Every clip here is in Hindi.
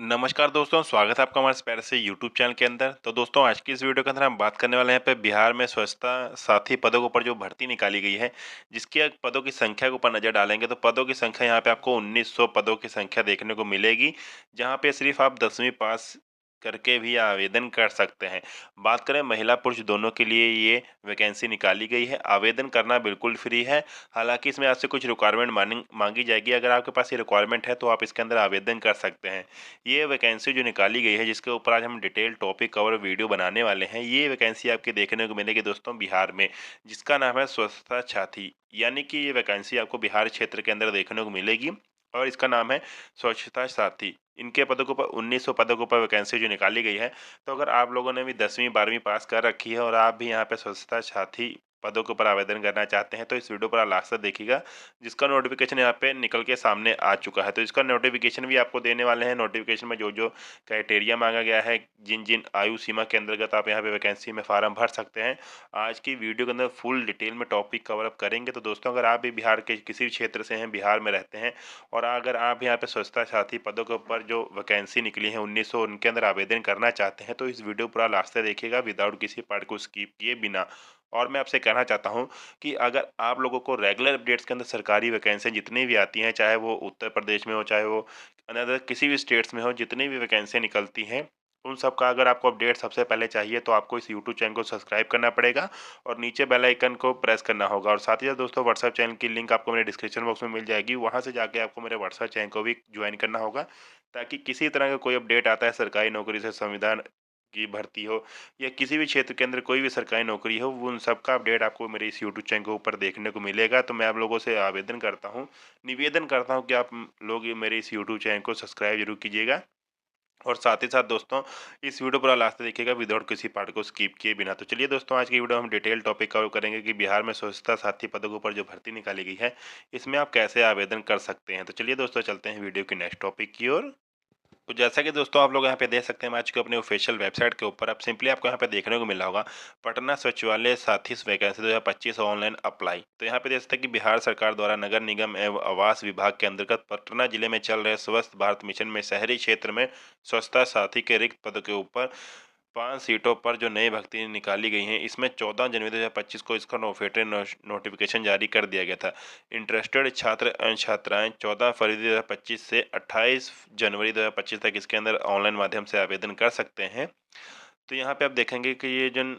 नमस्कार दोस्तों, स्वागत है आपका हमारे पैर से यूट्यूब चैनल के अंदर। तो दोस्तों आज की इस वीडियो के अंदर हम बात करने वाले हैं पे बिहार में स्वच्छता साथी पदों के ऊपर जो भर्ती निकाली गई है, जिसकी पदों की संख्या के ऊपर नजर डालेंगे तो पदों की संख्या यहाँ पे आपको 1900 पदों की संख्या देखने को मिलेगी, जहाँ पे सिर्फ आप 10वीं पास करके भी आवेदन कर सकते हैं। बात करें महिला पुरुष दोनों के लिए ये वैकेंसी निकाली गई है। आवेदन करना बिल्कुल फ्री है। हालांकि इसमें आपसे कुछ रिक्वायरमेंट मांगी जाएगी। अगर आपके पास ये रिक्वायरमेंट है तो आप इसके अंदर आवेदन कर सकते हैं। ये वैकेंसी जो निकाली गई है, जिसके ऊपर आज हम डिटेल टॉपिक कवर वीडियो बनाने वाले हैं, ये वैकेंसी आपके देखने को मिलेगी दोस्तों बिहार में, जिसका नाम है स्वच्छता साथी। यानी कि ये वैकेंसी आपको बिहार क्षेत्र के अंदर देखने को मिलेगी और इसका नाम है स्वच्छता साथी। इनके पदों के ऊपर 1900 पदों के ऊपर वैकेंसी जो निकाली गई है। तो अगर आप लोगों ने भी 10वीं 12वीं पास कर रखी है और आप भी यहाँ पे स्वच्छता साथी पदों के ऊपर आवेदन करना चाहते हैं, तो इस वीडियो पर आप लास्ट तक देखिएगा, जिसका नोटिफिकेशन यहाँ पे निकल के सामने आ चुका है। तो इसका नोटिफिकेशन भी आपको देने वाले हैं। नोटिफिकेशन में जो जो क्राइटेरिया मांगा गया है, जिन जिन आयु सीमा के अंतर्गत आप यहाँ पे वैकेंसी में फार्म भर सकते हैं, आज की वीडियो के अंदर फुल डिटेल में टॉपिक कवर अप करेंगे। तो दोस्तों अगर आप भी बिहार के किसी भी क्षेत्र से हैं, बिहार में रहते हैं, और अगर आप यहाँ पे स्वच्छता साथी पदों के ऊपर जो वैकेंसी निकली है 1900, उनके अंदर आवेदन करना चाहते हैं, तो इस वीडियो पूरा लास्ट तक देखिएगा विदाउट किसी पार्ट को स्किप किए बिना। और मैं आपसे कहना चाहता हूँ कि अगर आप लोगों को रेगुलर अपडेट्स के अंदर सरकारी वैकेंसी जितनी भी आती हैं, चाहे वो उत्तर प्रदेश में हो, चाहे वो अनदर किसी भी स्टेट्स में हो, जितनी भी वैकेंसी निकलती हैं, उन सब का अगर आपको अपडेट सबसे पहले चाहिए तो आपको इस यूट्यूब चैनल को सब्सक्राइब करना पड़ेगा और नीचे बेल आइकन को प्रेस करना होगा। और साथ ही साथ दोस्तों व्हाट्सएप चैनल की लिंक आपको मेरे डिस्क्रिप्शन बॉक्स में मिल जाएगी, वहाँ से जाके आपको मेरे व्हाट्सएप चैनल को भी ज्वाइन करना होगा, ताकि किसी तरह का कोई अपडेट आता है सरकारी नौकरी से, संविधान की भर्ती हो या किसी भी क्षेत्र के अंदर कोई भी सरकारी नौकरी हो, वो उन सब का अपडेट आपको मेरे इस यूट्यूब चैनल के ऊपर देखने को मिलेगा। तो मैं आप लोगों से आवेदन करता हूँ, निवेदन करता हूँ कि आप लोग ये मेरे इस यूट्यूब चैनल को सब्सक्राइब जरूर कीजिएगा। और साथ ही साथ दोस्तों इस वीडियो पर लास्ट तक देखिएगा विदाउट किसी पार्ट को स्किप किए बिना। तो चलिए दोस्तों आज की वीडियो हम डिटेल टॉपिक कवर करेंगे कि बिहार में स्वच्छता साथी पदों के ऊपर जो भर्ती निकाली गई है, इसमें आप कैसे आवेदन कर सकते हैं। तो चलिए दोस्तों चलते हैं वीडियो की नेक्स्ट टॉपिक की ओर। तो जैसा कि दोस्तों आप लोग यहाँ पे देख सकते हैं, मैं आज के अपने ऑफिशियल वेबसाइट के ऊपर अब सिंपली आपको यहाँ पे देखने को मिला होगा पटना सचिवालय साथी वैकेंसी 2025 ऑनलाइन अप्लाई। तो यहाँ पे देख सकते हैं कि बिहार सरकार द्वारा नगर निगम एवं आवास विभाग के अंतर्गत पटना जिले में चल रहे स्वच्छ भारत मिशन में शहरी क्षेत्र में स्वच्छता साथी के रिक्त पद के ऊपर 5 सीटों पर जो नई भर्ती निकाली गई हैं, इसमें 14 जनवरी 2025 को इसका ऑफिशियल नोटिफिकेशन जारी कर दिया गया था। इंटरेस्टेड छात्र एवं छात्राएं 14 फरवरी 2025 से 28 जनवरी 2025 तक इसके अंदर ऑनलाइन माध्यम से आवेदन कर सकते हैं। तो यहाँ पे आप देखेंगे कि ये जो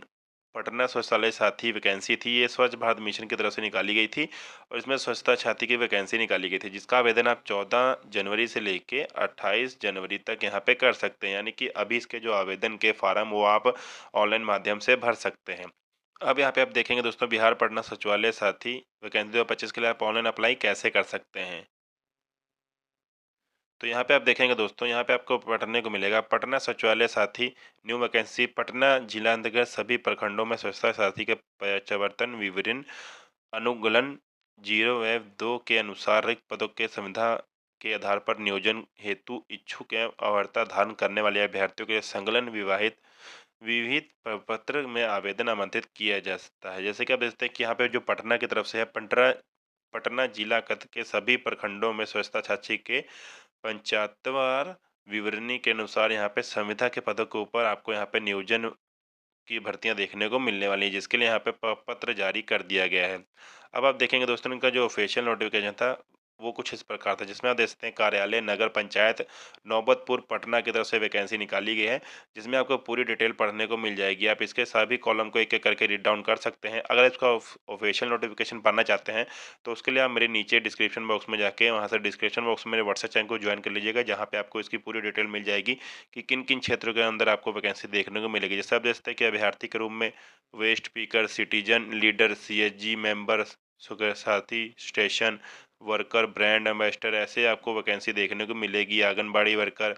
पटना स्वच्छतालय साथी वैकेंसी थी, ये स्वच्छ भारत मिशन की तरफ से निकाली गई थी और इसमें स्वच्छता छात्री की वैकेंसी निकाली गई थी, जिसका आवेदन आप 14 जनवरी से लेके 28 जनवरी तक यहाँ पे कर सकते हैं। यानी कि अभी इसके जो आवेदन के फार्म वो आप ऑनलाइन माध्यम से भर सकते हैं। अब यहाँ पे आप देखेंगे दोस्तों बिहार पटना सचिवालय साथी वैकेंसी 2025 के लिए आप ऑनलाइन अप्लाई कैसे कर सकते हैं। तो यहाँ पे आप देखेंगे दोस्तों, यहाँ पे आपको पढ़ने को मिलेगा पटना सचिवालय साथी न्यू वैकेंसी पटना जिला अंतर्गत सभी प्रखंडों में स्वच्छता साथी के प्रवर्तन विवरण अनुगलन 0F2 के अनुसार रिक्त पदों के संविदा के आधार पर नियोजन हेतु इच्छुक एवं अवहर्ता धारण करने वाले अभ्यर्थियों के संलग्न विवाहित विविध प्रपत्र में आवेदन आमंत्रित किया जा सकता है। जैसे कि आप देखते हैं कि यहाँ पे जो पटना की तरफ से है, पटना पटना जिला कत के सभी प्रखंडों में स्वच्छता साथी के पंचायतवार विवरणी के अनुसार यहाँ पे संविदा के पदों के ऊपर आपको यहाँ पे नियोजन की भर्तियां देखने को मिलने वाली है, जिसके लिए यहाँ पे पत्र जारी कर दिया गया है। अब आप देखेंगे दोस्तों इनका जो ऑफिशियल नोटिफिकेशन था वो कुछ इस प्रकार था, जिसमें आप देख सकते हैं कार्यालय नगर पंचायत नौबतपुर पटना की तरफ से वैकेंसी निकाली गई है, जिसमें आपको पूरी डिटेल पढ़ने को मिल जाएगी। आप इसके सभी कॉलम को एक एक करके रीड डाउन कर सकते हैं। अगर इसका ऑफिशियल नोटिफिकेशन पढ़ना चाहते हैं तो उसके लिए आप मेरे नीचे डिस्क्रिप्शन बॉक्स में जाके वहाँ से डिस्क्रिप्शन बॉक्स में मेरे व्हाट्सएप चैनल को ज्वाइन कर लीजिएगा, जहाँ पे आपको इसकी पूरी डिटेल मिल जाएगी कि किन किन क्षेत्रों के अंदर आपको वैकेंसी देखने को मिलेगी। जैसे आप देख सकते हैं कि अभ्यर्थी के रूप में वेस्ट पीकर, सिटीजन लीडर, CSG मेंबर, साथी स्टेशन वर्कर, ब्रांड एम्बेसडर, ऐसे आपको वैकेंसी देखने को मिलेगी। आंगनबाड़ी वर्कर,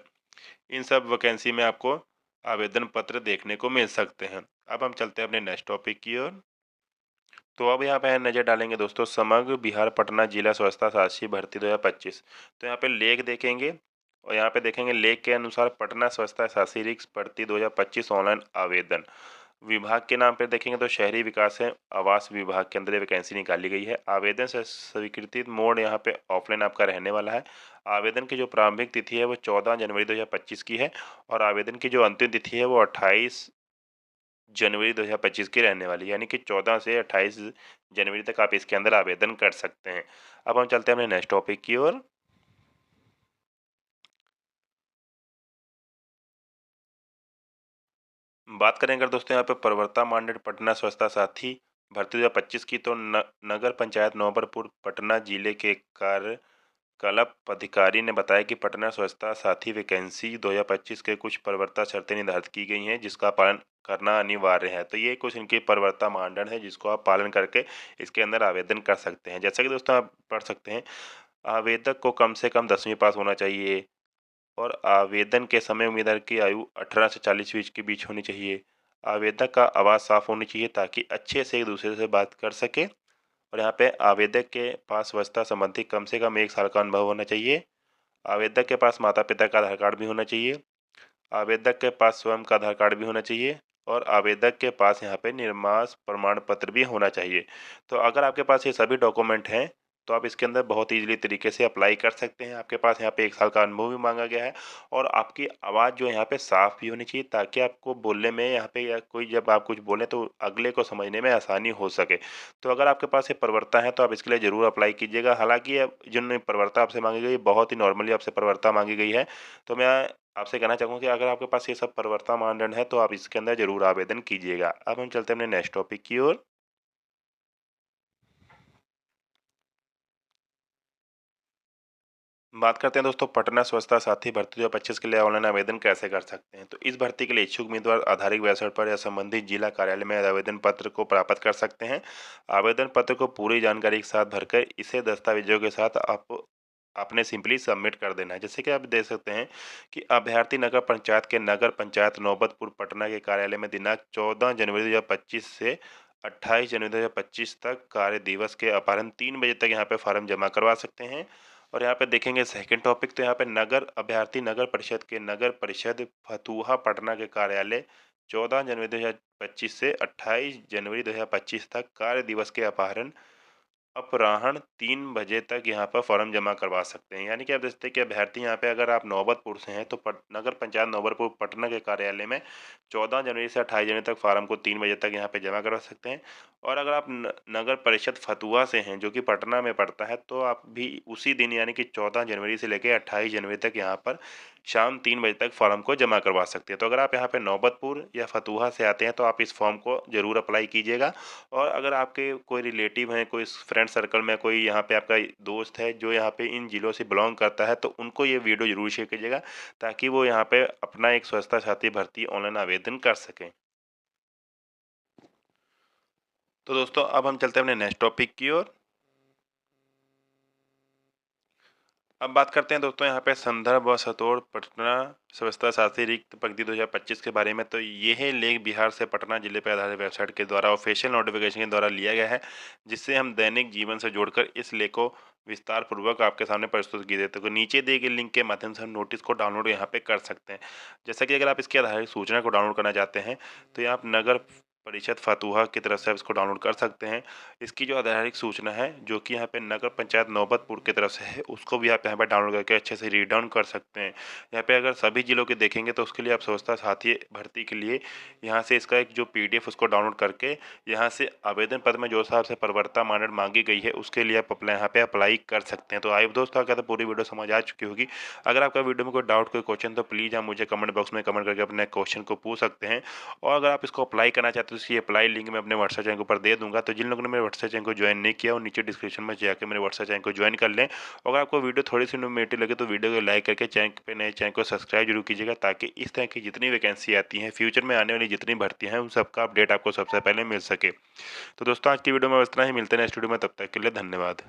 इन सब वैकेंसी में आपको आवेदन पत्र देखने को मिल सकते हैं। अब हम चलते हैं अपने नेक्स्ट टॉपिक की ओर। तो अब यहाँ पे हम नज़र डालेंगे दोस्तों समग्र बिहार पटना जिला स्वच्छता साक्षी भर्ती 2025। तो यहाँ पे लेख देखेंगे और यहाँ पे देखेंगे लेख के अनुसार पटना स्वच्छता साक्षी रिक्त भर्ती 2025 ऑनलाइन आवेदन। विभाग के नाम पे देखेंगे तो शहरी विकास है आवास विभाग के अंदर ये वैकेंसी निकाली गई है। आवेदन से स्वीकृति मोड यहाँ पे ऑफलाइन आपका रहने वाला है। आवेदन की जो प्रारंभिक तिथि है वो 14 जनवरी 2025 की है और आवेदन की जो अंतिम तिथि है वो 28 जनवरी 2025 की रहने वाली है, यानी कि 14 से 28 जनवरी तक आप इसके अंदर आवेदन कर सकते हैं। अब हम चलते हैं अपने नेक्स्ट टॉपिक की ओर। बात करें अगर दोस्तों यहाँ पे प्रवर्ता मानदंड पटना स्वच्छता साथी भर्ती 2025 की, तो नगर पंचायत नौबरपुर पटना जिले के कार्यकलाप अधिकारी ने बताया कि पटना स्वच्छता साथी वैकेंसी 2025 के कुछ प्रवर्ता शर्तें निर्धारित की गई हैं जिसका पालन करना अनिवार्य है। तो ये कुछ इनके प्रवर्ता मानदंड है जिसको आप पालन करके इसके अंदर आवेदन कर सकते हैं। जैसा कि दोस्तों आप पढ़ सकते हैं, आवेदक को कम से कम 10वीं पास होना चाहिए और आवेदन के समय उम्मीदवार की आयु 18 से 40 बीच के बीच होनी चाहिए। आवेदक का आवाज़ साफ होनी चाहिए ताकि अच्छे से एक दूसरे से बात कर सके। और यहाँ पे आवेदक के पास स्वच्छता संबंधी कम से कम 1 साल का अनुभव होना चाहिए। आवेदक के पास माता पिता का आधार कार्ड भी होना चाहिए। आवेदक के पास स्वयं का आधार कार्ड भी होना चाहिए और आवेदक के पास यहाँ पे निर्माण प्रमाण पत्र भी होना चाहिए। तो अगर आपके पास ये सभी डॉक्यूमेंट हैं तो आप इसके अंदर बहुत ईजिली तरीके से अप्लाई कर सकते हैं। आपके पास यहाँ पे 1 साल का अनुभव भी मांगा गया है और आपकी आवाज़ जो है यहाँ पे साफ भी होनी चाहिए ताकि आपको बोलने में यहाँ पे या कोई जब आप कुछ बोलें तो अगले को समझने में आसानी हो सके। तो अगर आपके पास ये प्रवृत्ता है तो आप इसके लिए ज़रूर अप्लाई कीजिएगा। हालांकि अब जिन प्रवृत्ता आपसे मांगी गई बहुत ही नॉर्मली आपसे प्रवृत्ता मांगी गई है। तो मैं आपसे कहना चाहूँगा कि अगर आपके पास ये सब प्रवर्ता मानदंड है तो आप इसके अंदर ज़रूर आवेदन कीजिएगा। अब हम चलते हैं अपने नेक्स्ट टॉपिक की ओर। बात करते हैं दोस्तों पटना स्वच्छता साथी भर्ती 2025 के लिए ऑनलाइन आवेदन कैसे कर सकते हैं। तो इस भर्ती के लिए इच्छुक उम्मीदवार आधारित वेबसाइट पर या संबंधित जिला कार्यालय में आवेदन पत्र को प्राप्त कर सकते हैं। आवेदन पत्र को पूरी जानकारी के साथ भरकर इसे दस्तावेजों के साथ आप आपने सिंपली सबमिट कर देना है। जैसे कि आप देख सकते हैं कि अभ्यर्थी नगर पंचायत के नगर पंचायत नौबतपुर पटना के कार्यालय में दिनांक 14 जनवरी 2025 से 28 जनवरी 2025 तक कार्य दिवस के अपराह्न 3 बजे तक यहाँ पे फॉर्म जमा करवा सकते हैं। और यहाँ पे देखेंगे सेकंड टॉपिक, तो यहाँ पे नगर अभ्यर्थी नगर परिषद के नगर परिषद फतुहा पटना के कार्यालय 14 जनवरी 2025 से 28 जनवरी 2025 तक कार्य दिवस के अपराह्न अपराह्न 3 बजे तक यहाँ पर फॉर्म जमा करवा सकते हैं। यानी कि आप देख सकते हैं कि अभ्यर्थी यहाँ पे अगर आप नौबतपुर से हैं तो नगर पंचायत नौबतपुर पटना के कार्यालय में 14 जनवरी से 28 जनवरी तक फॉर्म को 3 बजे तक यहाँ पे जमा करवा सकते हैं। और अगर आप नगर परिषद फतुहा से हैं जो कि पटना में पड़ता है तो आप भी उसी दिन यानी कि 14 जनवरी से लेकर 28 जनवरी तक यहाँ पर शाम 3 बजे तक फॉर्म को जमा करवा सकते हैं। तो अगर आप यहाँ पे नौबतपुर या फतुहा से आते हैं तो आप इस फॉर्म को ज़रूर अप्लाई कीजिएगा। और अगर आपके कोई रिलेटिव हैं, कोई फ्रेंड सर्कल में कोई यहाँ पे आपका दोस्त है जो यहाँ पे इन ज़िलों से बिलोंग करता है तो उनको ये वीडियो ज़रूर शेयर कीजिएगा ताकि वो यहाँ पे अपना एक स्वच्छता साथी भर्ती ऑनलाइन आवेदन कर सकें। तो दोस्तों अब हम चलते हैं अपने नेक्स्ट टॉपिक की ओर। अब बात करते हैं दोस्तों यहाँ पे संदर्भ व सतोड़ पटना स्वच्छता साथी रिक्त पक्ति 2025 के बारे में। तो यह लेख बिहार से पटना जिले पर आधारित वेबसाइट के द्वारा ऑफिशियल नोटिफिकेशन के द्वारा लिया गया है जिससे हम दैनिक जीवन से जोड़कर इस लेख को विस्तार पूर्वक आपके सामने प्रस्तुत किए देते हैं। तो नीचे दिए गए लिंक के माध्यम से हम नोटिस को डाउनलोड यहाँ पे कर सकते हैं। जैसा कि अगर आप इसके आधारित सूचना को डाउनलोड करना चाहते हैं तो यहाँ आप नगर परिषद फतुहा की तरफ से आप इसको डाउनलोड कर सकते हैं। इसकी जो आधारित सूचना है जो कि यहाँ पे नगर पंचायत नौबतपुर की तरफ से है उसको भी आप यहाँ पे डाउनलोड करके अच्छे से रीड डाउन कर सकते हैं। यहाँ पे अगर सभी जिलों के देखेंगे तो उसके लिए आप स्वच्छता साथी भर्ती के लिए यहाँ से इसका एक जो PDF उसको डाउनलोड करके यहाँ से आवेदन पत्र में जो हिसाब से प्रवर्ता मानदंड मांगी गई है उसके लिए आप अप्लाई यहाँ पे अप्लाई कर सकते हैं। तो आई दोस्तों क्या तो पूरी वीडियो समझ आ चुकी होगी। अगर आपका वीडियो में कोई डाउट कोई क्वेश्चन तो प्लीज़ आप मुझे कमेंट बॉक्स में कमेंट करके अपने क्वेश्चन को पूछ सकते हैं। और अगर आप इसको अप्लाई करना चाहते हैं तो इसकी अप्लाई लिंक मैं अपने व्हाट्सएप चैनल के ऊपर दे दूंगा। तो जिन लोगों ने मेरे व्हाट्सएप चैनल को ज्वाइन नहीं किया वो नीचे डिस्क्रिप्शन में जाकर मेरे व्हाट्सएप चैनल को ज्वाइन कर लें। अगर आपको वीडियो थोड़ी सी इन्फॉर्मेटिव लगे तो वीडियो को लाइक करके चैनल पे नए चैनल को सब्सक्राइब जरूर कीजिएगा ताकि इस तरह की जितनी वैकेंसी आती हैं फ्यूचर में आने वाली जितनी भर्तियां हैं उन सबका अपडेट आपको सबसे पहले मिल सके। तो दोस्तों आज की वीडियो में इतना ही, मिलते हैं नेक्स्ट वीडियो में, तब तक के लिए धन्यवाद।